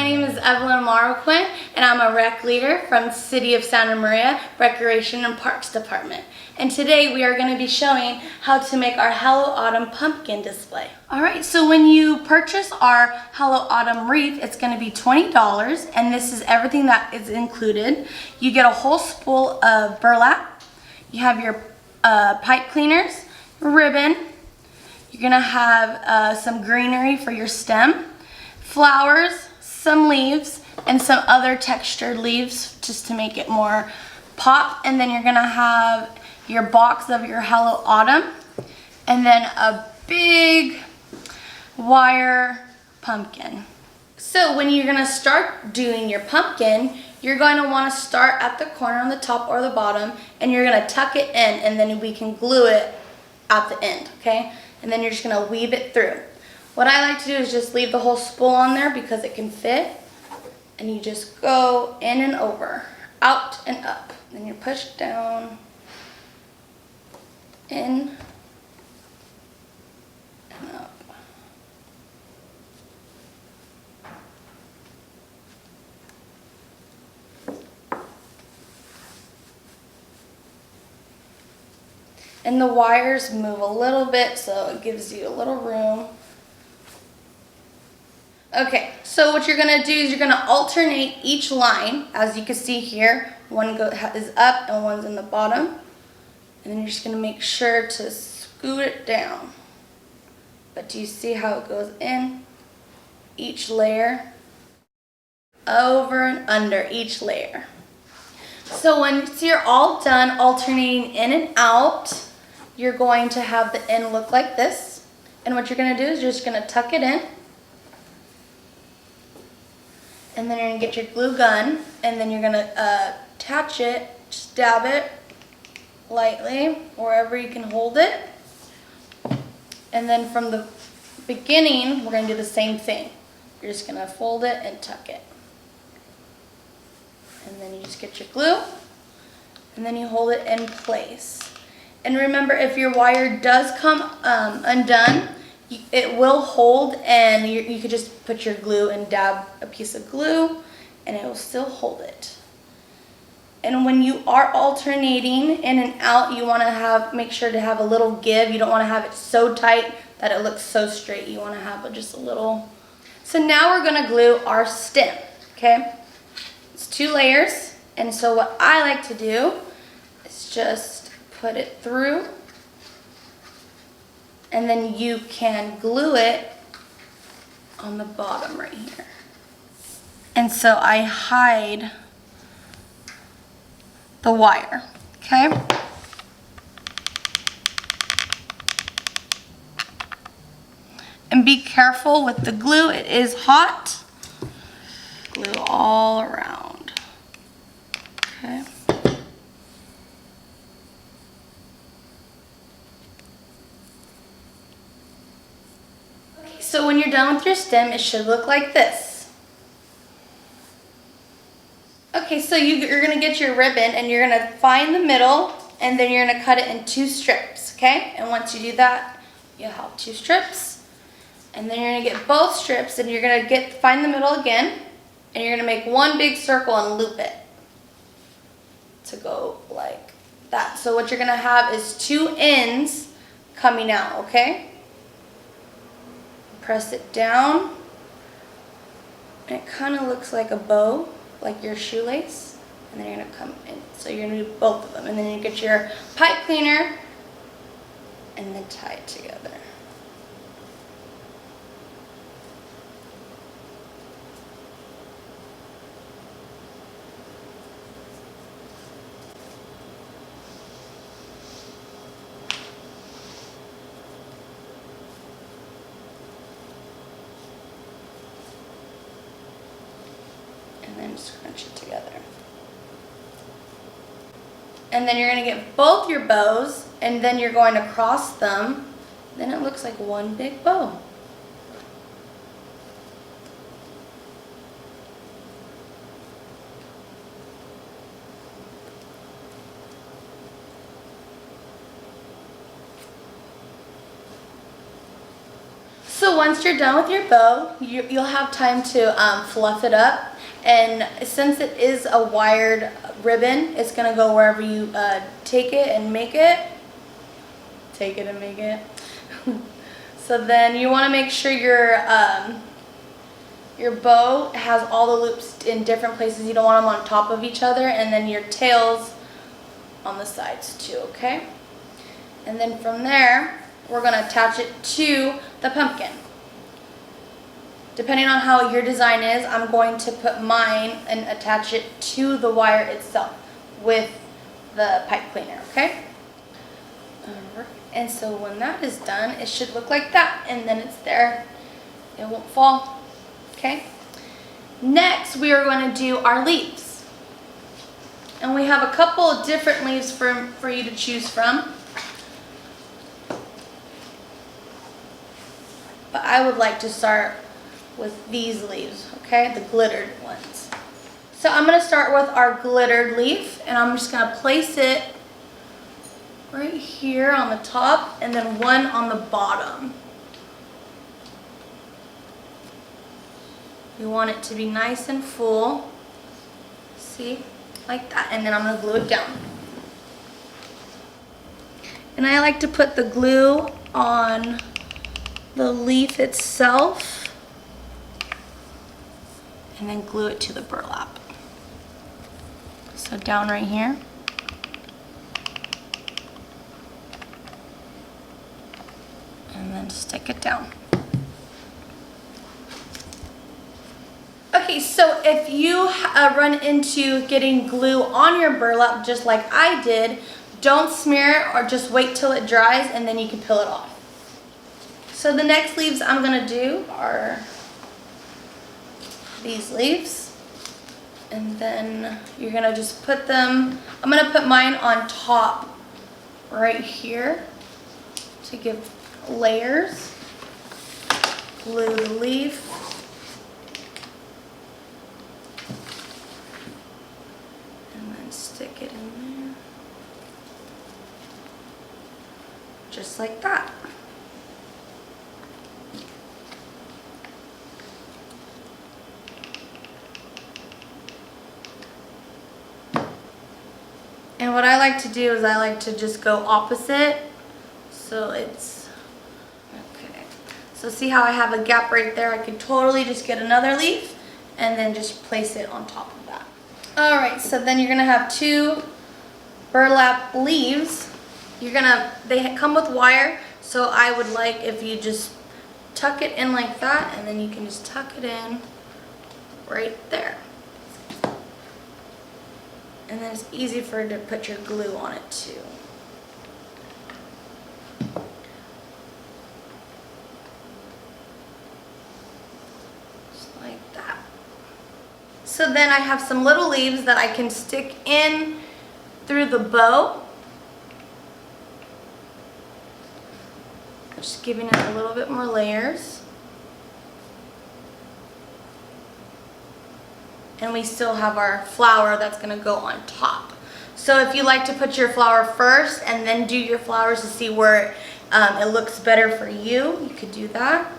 my name is Evelyn Marroquin, and I'm a rec leader from the City of Santa Maria Recreation and Parks Department. And today we are going to be showing how to make our Hello Autumn pumpkin display. Alright, so when you purchase our Hello Autumn wreath, it's going to be $20, and this is everything that is included. You get a whole spool of burlap, you have your pipe cleaners, ribbon, you're going to have some greenery for your stem, flowers, some leaves, and some other textured leaves just to make it more pop. And then you're gonna have your box of your Hello Autumn, and then a big wire pumpkin. So when you're gonna start doing your pumpkin, you're going to want to start at the corner on the top or the bottom, and you're gonna tuck it in, and then we can glue it at the end, okay? And then you're just gonna weave it through. What I like to do is just leave the whole spool on there because it can fit, and you just go in and over, out and up. Then you push down, in, and up. And the wires move a little bit, so it gives you a little room. Okay, so what you're gonna do is you're gonna alternate each line. As you can see here, one is up and one's in the bottom. And then you're just gonna make sure to scoot it down. But do you see how it goes in? Each layer, over and under each layer. So once you're all done alternating in and out, you're going to have the end look like this. And what you're gonna do is you're just gonna tuck it in. And then you're gonna get your glue gun, and then you're gonna attach it, just dab it lightly wherever you can hold it. And then from the beginning, we're gonna do the same thing. You're just gonna fold it and tuck it. And then you just get your glue, and then you hold it in place. And remember, if your wire does come undone, it will hold, and you could just put your glue and dab a piece of glue, and it will still hold it. And when you are alternating in and out, you want to make sure to have a little give. You don't want to have it so tight that it looks so straight. You want to have just a little. So now we're going to glue our stem, okay? It's 2 layers, and so what I like to do is just put it through. And then you can glue it on the bottom right here. And so I hide the wire, okay? And be careful with the glue, it is hot. Glue all around, okay? So when you're done with your stem, it should look like this. Okay, so you're gonna get your ribbon, and you're gonna find the middle, and then you're gonna cut it in 2 strips, okay? And once you do that, you'll have 2 strips. And then you're gonna get both strips, and you're gonna find the middle again, and you're gonna make one big circle and loop it to go like that. So what you're gonna have is 2 ends coming out, okay? Press it down, and it kind of looks like a bow, like your shoelace, and then you're going to come in. So you're going to do both of them, and then you get your pipe cleaner, and then tie it together. And then scrunch it together. And then you're going to get both your bows, and then you're going to cross them. Then it looks like one big bow. So once you're done with your bow, you'll have time to fluff it up. And since it is a wired ribbon, it's going to go wherever you take it and make it. Take it and make it. So then you want to make sure your bow has all the loops in different places. You don't want them on top of each other, and then your tails on the sides too, okay? And then from there, we're going to attach it to the pumpkin. Depending on how your design is, I'm going to put mine and attach it to the wire itself with the pipe cleaner, okay? And so when that is done, it should look like that, and then it's there. It won't fall, okay? Next, we are going to do our leaves. And we have a couple of different leaves for you to choose from. But I would like to start with these leaves, okay? The glittered ones. So I'm going to start with our glittered leaf, and I'm just going to place it right here on the top and then one on the bottom. You want it to be nice and full. See? Like that. And then I'm going to glue it down. And I like to put the glue on the leaf itself and then glue it to the burlap. So down right here. And then stick it down. Okay, so if you run into getting glue on your burlap just like I did, don't smear it or just wait till it dries and then you can peel it off. So the next leaves I'm gonna do are these leaves. And then you're gonna just put them, I'm gonna put mine on top right here to give layers. Glue the leaf. And then stick it in there. Just like that. And what I like to do is I like to just go opposite. So it's, okay. So see how I have a gap right there? I could totally just get another leaf and then just place it on top of that. All right, so then you're gonna have two burlap leaves. They come with wire, so I would like if you just tuck it in like that, and then you can just tuck it in right there. And then it's easy for you to put your glue on it too. Just like that. So then I have some little leaves that I can stick in through the bow. Just giving it a little bit more layers. And we still have our flower that's going to go on top. So if you like to put your flower first and then do your flowers to see where it looks better for you, you could do that.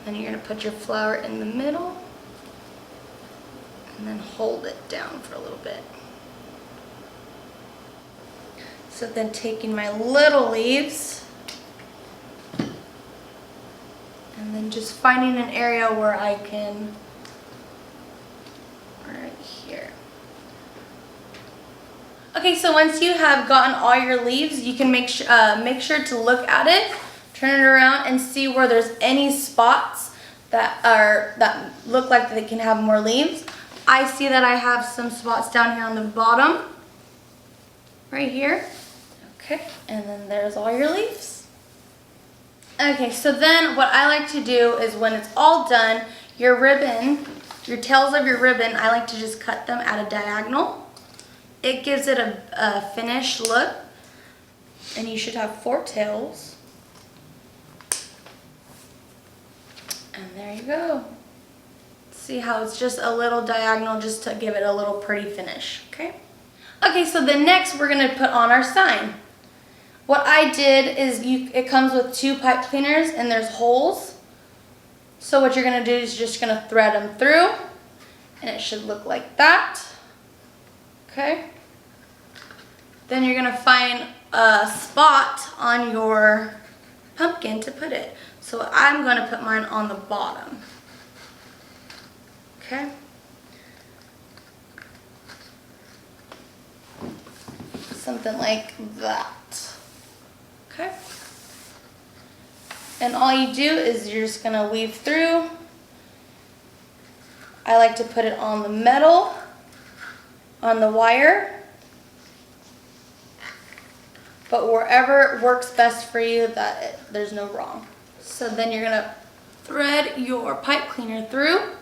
Then you're going to put your flower in the middle and then hold it down for a little bit. So then taking my little leaves and then just finding an area where I can, right here. Okay, so once you have gotten all your leaves, you can make sure to look at it, turn it around and see where there's any spots that look like they can have more leaves. I see that I have some spots down here on the bottom, right here. Okay, and then there's all your leaves. Okay, so then what I like to do is when it's all done, your ribbon, your tails of your ribbon, I like to just cut them at a diagonal. It gives it a finished look, and you should have 4 tails. And there you go. See how it's just a little diagonal just to give it a little pretty finish, okay? Okay, so the next we're gonna put on our sign. What I did is it comes with 2 pipe cleaners and there's holes. So what you're gonna do is just gonna thread them through and it should look like that. Okay. Then you're gonna find a spot on your pumpkin to put it. So I'm gonna put mine on the bottom. Okay. Something like that. Okay. And all you do is you're just gonna weave through. I like to put it on the metal, on the wire, but wherever works best for you, there's no wrong. So then you're gonna thread your pipe cleaner through.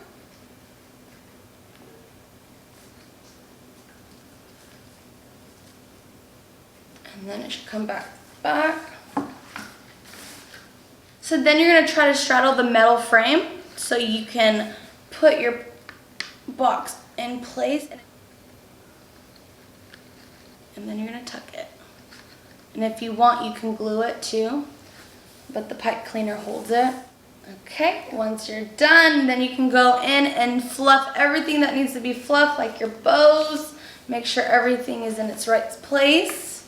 And then it should come back. So then you're gonna try to straddle the metal frame so you can put your box in place. And then you're gonna tuck it. And if you want, you can glue it too, but the pipe cleaner holds it. Okay, once you're done, then you can go in and fluff everything that needs to be fluffed, like your bows. Make sure everything is in its right place.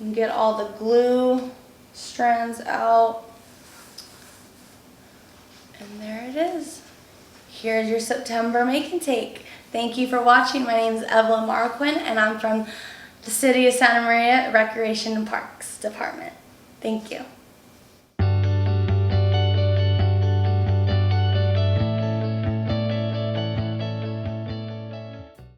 You can get all the glue strands out. And there it is. Here's your September make and take. Thank you for watching. My name is Evelyn Marroquin and I'm from the City of Santa Maria Recreation and Parks Department. Thank you.